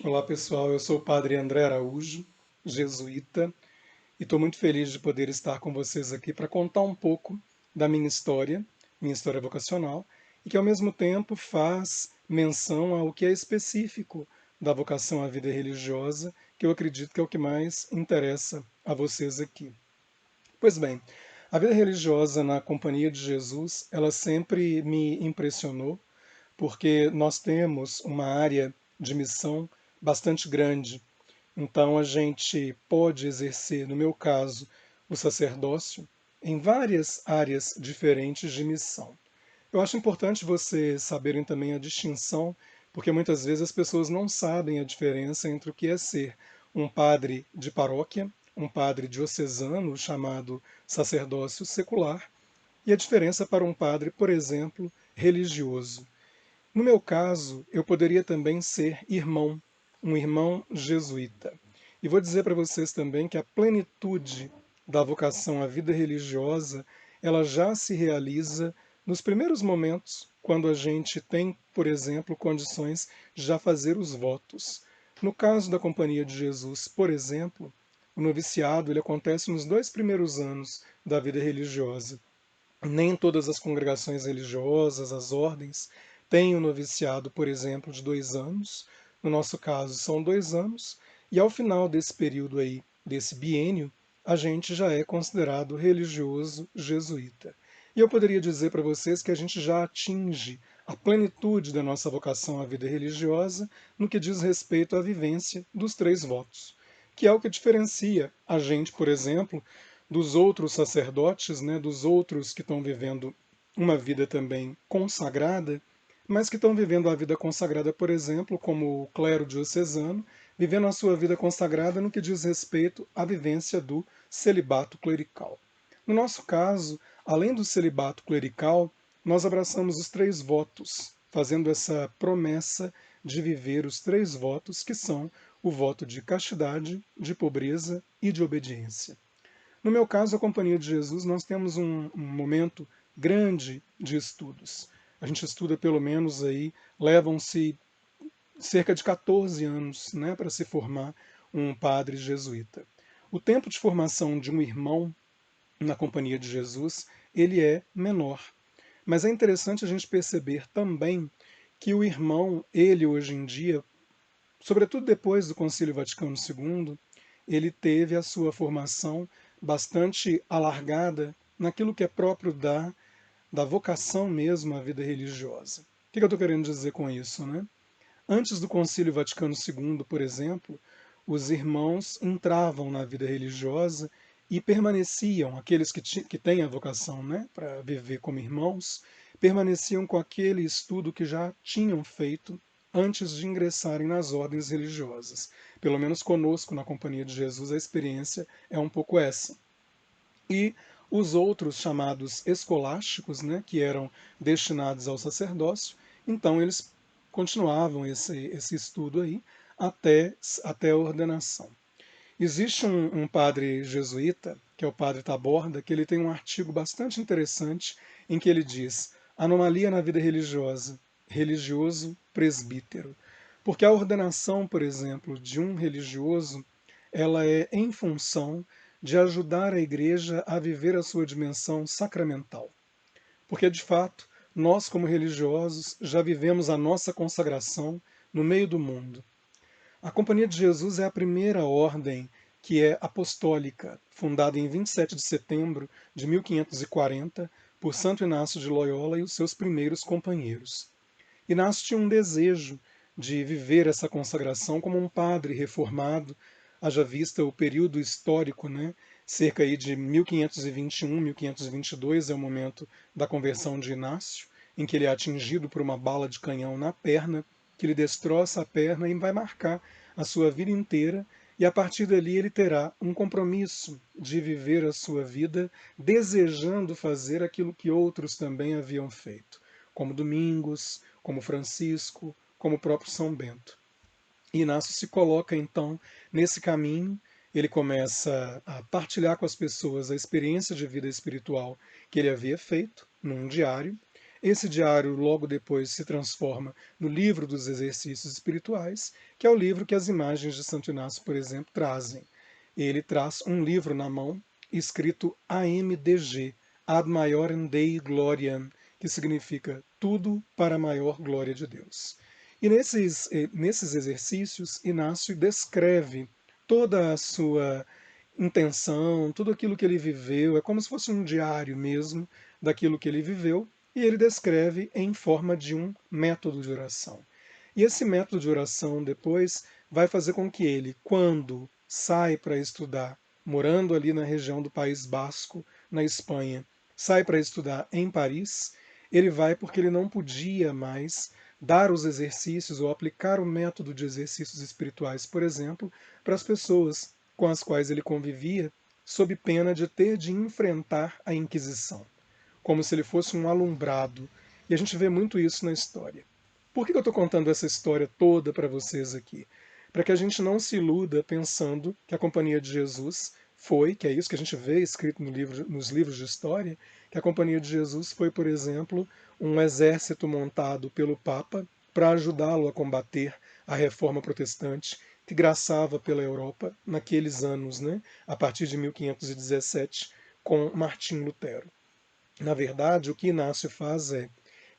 Olá pessoal, eu sou o Padre André Araújo, jesuíta, e estou muito feliz de poder estar com vocês aqui para contar um pouco da minha história vocacional, e que ao mesmo tempo faz menção ao que é específico da vocação à vida religiosa, que eu acredito que é o que mais interessa a vocês aqui. Pois bem, a vida religiosa na Companhia de Jesus, ela sempre me impressionou, porque nós temos uma área de missão bastante grande. Então a gente pode exercer, no meu caso, o sacerdócio em várias áreas diferentes de missão. Eu acho importante vocês saberem também a distinção, porque muitas vezes as pessoas não sabem a diferença entre o que é ser um padre de paróquia, um padre diocesano, chamado sacerdócio secular, e a diferença para um padre, por exemplo, religioso. No meu caso, eu poderia também ser irmão, um irmão jesuíta. E vou dizer para vocês também que a plenitude da vocação à vida religiosa, ela já se realiza nos primeiros momentos, quando a gente tem, por exemplo, condições de já fazer os votos. No caso da Companhia de Jesus, por exemplo, o noviciado ele acontece nos 2 primeiros anos da vida religiosa. Nem todas as congregações religiosas, as ordens, têm o noviciado, por exemplo, de 2 anos. No nosso caso, são 2 anos. E ao final desse período aí, desse biênio, a gente já é considerado religioso jesuíta. E eu poderia dizer para vocês que a gente já atinge a plenitude da nossa vocação à vida religiosa no que diz respeito à vivência dos 3 votos, que é o que diferencia a gente, por exemplo, dos outros sacerdotes, né, dos outros que estão vivendo uma vida também consagrada, mas que estão vivendo a vida consagrada, por exemplo, como o clero diocesano, vivendo a sua vida consagrada no que diz respeito à vivência do celibato clerical. No nosso caso, além do celibato clerical, nós abraçamos os 3 votos, fazendo essa promessa de viver os 3 votos, que são o voto de castidade, de pobreza e de obediência. No meu caso, a Companhia de Jesus, nós temos um momento grande de estudos. A gente estuda pelo menos aí, levam-se cerca de 14 anos, né, para se formar um padre jesuíta. O tempo de formação de um irmão na Companhia de Jesus, ele é menor. Mas é interessante a gente perceber também que o irmão, ele hoje em dia, sobretudo depois do Concílio Vaticano II, ele teve a sua formação bastante alargada naquilo que é próprio da vocação mesmo à vida religiosa. O que eu estou querendo dizer com isso, né? Antes do Concílio Vaticano II, por exemplo, os irmãos entravam na vida religiosa e permaneciam, aqueles que têm a vocação, né, para viver como irmãos, permaneciam com aquele estudo que já tinham feito antes de ingressarem nas ordens religiosas. Pelo menos conosco, na Companhia de Jesus, a experiência é um pouco essa. E os outros chamados escolásticos, né, que eram destinados ao sacerdócio, então eles continuavam esse estudo aí até a ordenação. Existe um padre jesuíta, que é o padre Taborda, que ele tem um artigo bastante interessante em que ele diz: anomalia na vida religiosa, religioso presbítero. Porque a ordenação, por exemplo, de um religioso, ela é em função de ajudar a igreja a viver a sua dimensão sacramental. Porque, de fato, nós, como religiosos, já vivemos a nossa consagração no meio do mundo. A Companhia de Jesus é a primeira ordem que é apostólica, fundada em 27 de setembro de 1540 por Santo Inácio de Loyola e os seus primeiros companheiros. Inácio tinha um desejo de viver essa consagração como um padre reformado, haja vista o período histórico, né? Cerca aí de 1521, 1522 é o momento da conversão de Inácio, em que ele é atingido por uma bala de canhão na perna, que lhe destroça a perna e vai marcar a sua vida inteira, e a partir dali ele terá um compromisso de viver a sua vida desejando fazer aquilo que outros também haviam feito, como Domingos, como Francisco, como o próprio São Bento. E Inácio se coloca então nesse caminho, ele começa a partilhar com as pessoas a experiência de vida espiritual que ele havia feito num diário. Esse diário logo depois se transforma no livro dos exercícios espirituais, que é o livro que as imagens de Santo Inácio, por exemplo, trazem. Ele traz um livro na mão escrito AMDG, Ad Maiorem Dei Gloriam, que significa tudo para a maior glória de Deus. E nesses exercícios, Inácio descreve toda a sua intenção, tudo aquilo que ele viveu, é como se fosse um diário mesmo daquilo que ele viveu, e ele descreve em forma de um método de oração. E esse método de oração depois vai fazer com que ele, quando sai para estudar, morando ali na região do País Basco, na Espanha, sai para estudar em Paris, ele vai porque ele não podia mais dar os exercícios ou aplicar o método de exercícios espirituais, por exemplo, para as pessoas com as quais ele convivia, sob pena de ter de enfrentar a Inquisição, como se ele fosse um alumbrado. E a gente vê muito isso na história. Por que eu estou contando essa história toda para vocês aqui? Para que a gente não se iluda pensando que a Companhia de Jesus foi, que é isso que a gente vê escrito nos livros de história, que a Companhia de Jesus foi, por exemplo, um exército montado pelo Papa para ajudá-lo a combater a reforma protestante que graçava pela Europa naqueles anos, né, a partir de 1517, com Martim Lutero. Na verdade, o que Inácio faz é,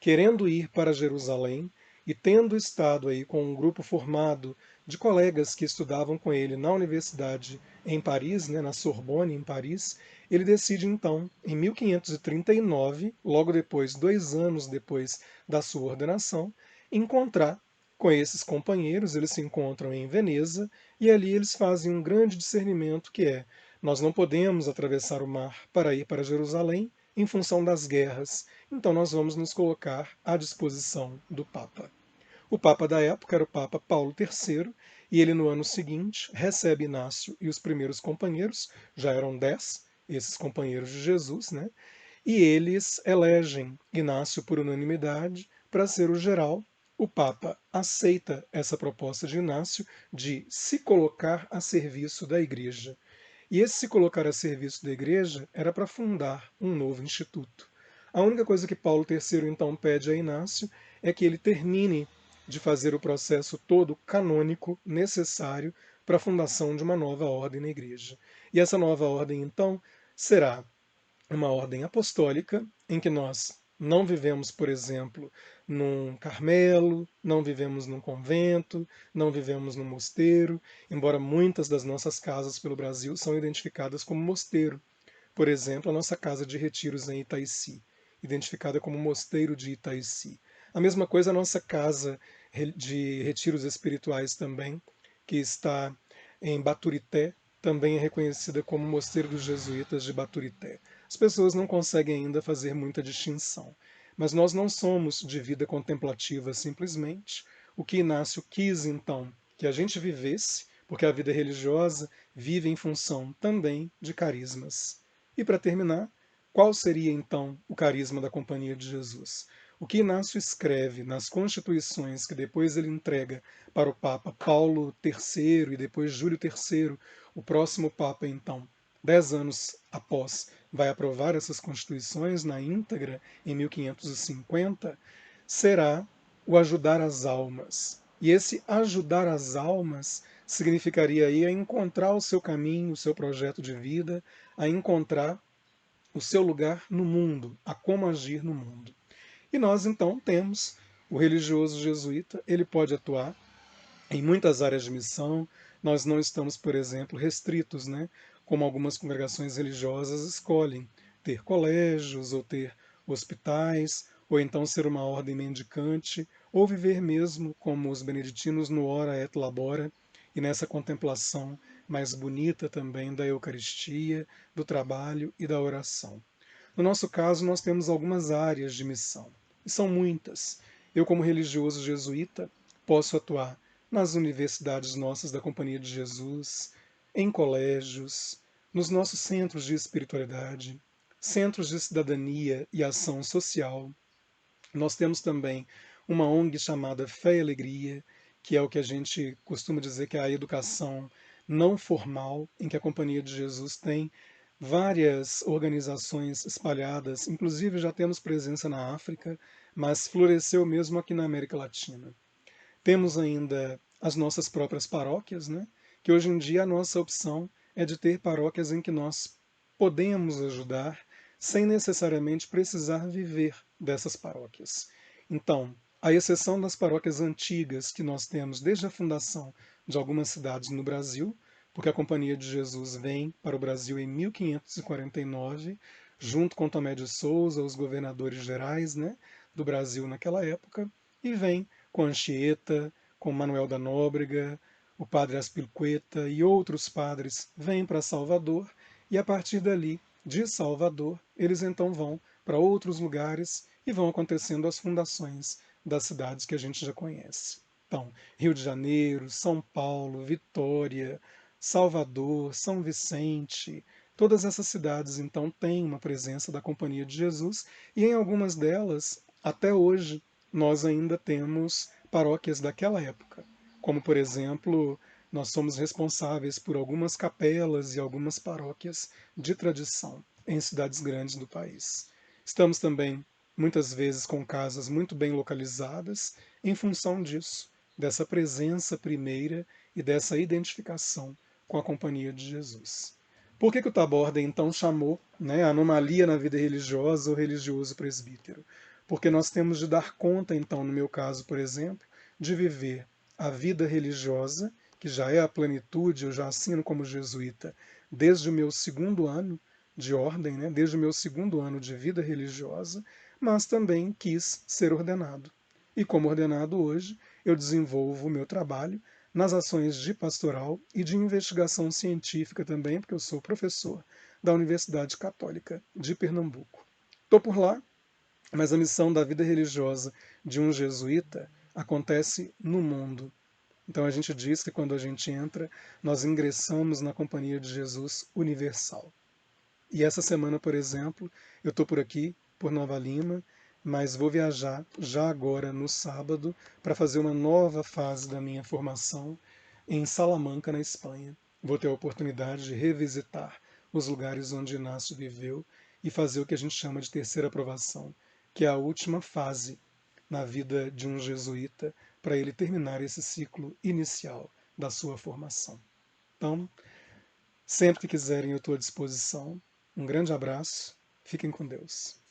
querendo ir para Jerusalém e tendo estado aí com um grupo formado de colegas que estudavam com ele na universidade em Paris, né, na Sorbonne, em Paris, ele decide então, em 1539, logo depois, 2 anos depois da sua ordenação, encontrar com esses companheiros. Eles se encontram em Veneza e ali eles fazem um grande discernimento que é: nós não podemos atravessar o mar para ir para Jerusalém em função das guerras, então nós vamos nos colocar à disposição do Papa. O Papa da época era o Papa Paulo III, e ele no ano seguinte recebe Inácio e os primeiros companheiros, já eram 10, esses companheiros de Jesus, né? E eles elegem Inácio por unanimidade para ser o geral. O Papa aceita essa proposta de Inácio de se colocar a serviço da Igreja. E esse se colocar a serviço da Igreja era para fundar um novo instituto. A única coisa que Paulo III então pede a Inácio é que ele termine de fazer o processo todo canônico necessário para a fundação de uma nova ordem na Igreja. E essa nova ordem então será uma ordem apostólica, em que nós não vivemos, por exemplo, num Carmelo, não vivemos num convento, não vivemos num mosteiro, embora muitas das nossas casas pelo Brasil são identificadas como mosteiro. Por exemplo, a nossa casa de retiros em Itaici, identificada como Mosteiro de Itaici. A mesma coisa a nossa casa de retiros espirituais também, que está em Baturité, também é reconhecida como Mosteiro dos Jesuítas de Baturité. As pessoas não conseguem ainda fazer muita distinção. Mas nós não somos de vida contemplativa simplesmente. O que Inácio quis, então, que a gente vivesse, porque a vida religiosa vive em função também de carismas. E para terminar, qual seria então o carisma da Companhia de Jesus? O que Inácio escreve nas constituições que depois ele entrega para o Papa Paulo III e depois Júlio III, o próximo Papa, então, 10 anos após, vai aprovar essas constituições na íntegra em 1550, será o ajudar as almas. E esse ajudar as almas significaria aí a encontrar o seu caminho, o seu projeto de vida, a encontrar o seu lugar no mundo, a como agir no mundo. E nós então temos o religioso jesuíta, ele pode atuar em muitas áreas de missão. Nós não estamos, por exemplo, restritos, né, como algumas congregações religiosas escolhem, ter colégios, ou ter hospitais, ou então ser uma ordem mendicante, ou viver mesmo como os beneditinos no ora et labora, e nessa contemplação mais bonita também da Eucaristia, do trabalho e da oração. No nosso caso, nós temos algumas áreas de missão, e são muitas. Eu, como religioso jesuíta, posso atuar nas universidades nossas da Companhia de Jesus, em colégios, nos nossos centros de espiritualidade, centros de cidadania e ação social. Nós temos também uma ONG chamada Fé e Alegria, que é o que a gente costuma dizer que é a educação não formal, em que a Companhia de Jesus tem várias organizações espalhadas, inclusive já temos presença na África, mas floresceu mesmo aqui na América Latina. Temos ainda as nossas próprias paróquias, né? Que hoje em dia a nossa opção é de ter paróquias em que nós podemos ajudar sem necessariamente precisar viver dessas paróquias. Então, à exceção das paróquias antigas que nós temos desde a fundação de algumas cidades no Brasil, porque a Companhia de Jesus vem para o Brasil em 1549, junto com Tomé de Souza, os governadores gerais, né, do Brasil naquela época, e vem com Anchieta, com Manuel da Nóbrega, o padre Aspilcueta e outros padres vêm para Salvador, e a partir dali, de Salvador, eles então vão para outros lugares e vão acontecendo as fundações das cidades que a gente já conhece. Então, Rio de Janeiro, São Paulo, Vitória, Salvador, São Vicente, todas essas cidades então têm uma presença da Companhia de Jesus e em algumas delas, até hoje, nós ainda temos paróquias daquela época, como por exemplo, nós somos responsáveis por algumas capelas e algumas paróquias de tradição em cidades grandes do país. Estamos também muitas vezes com casas muito bem localizadas em função disso, dessa presença primeira e dessa identificação com a Companhia de Jesus. Por que o Taborda então chamou, né, anomalia na vida religiosa ou religioso presbítero? Porque nós temos de dar conta, então, no meu caso, por exemplo, de viver a vida religiosa, que já é a plenitude, eu já assino como jesuíta desde o meu segundo ano de ordem, né, desde o meu segundo ano de vida religiosa, mas também quis ser ordenado. E como ordenado hoje, eu desenvolvo o meu trabalho nas ações de pastoral e de investigação científica também, porque eu sou professor da Universidade Católica de Pernambuco. Estou por lá, mas a missão da vida religiosa de um jesuíta acontece no mundo. Então a gente diz que quando a gente entra, nós ingressamos na Companhia de Jesus Universal. E essa semana, por exemplo, eu estou por aqui, por Nova Lima, mas vou viajar já agora no sábado para fazer uma nova fase da minha formação em Salamanca, na Espanha. Vou ter a oportunidade de revisitar os lugares onde Inácio viveu e fazer o que a gente chama de terceira aprovação, que é a última fase na vida de um jesuíta para ele terminar esse ciclo inicial da sua formação. Então, sempre que quiserem, eu estou à disposição. Um grande abraço, fiquem com Deus.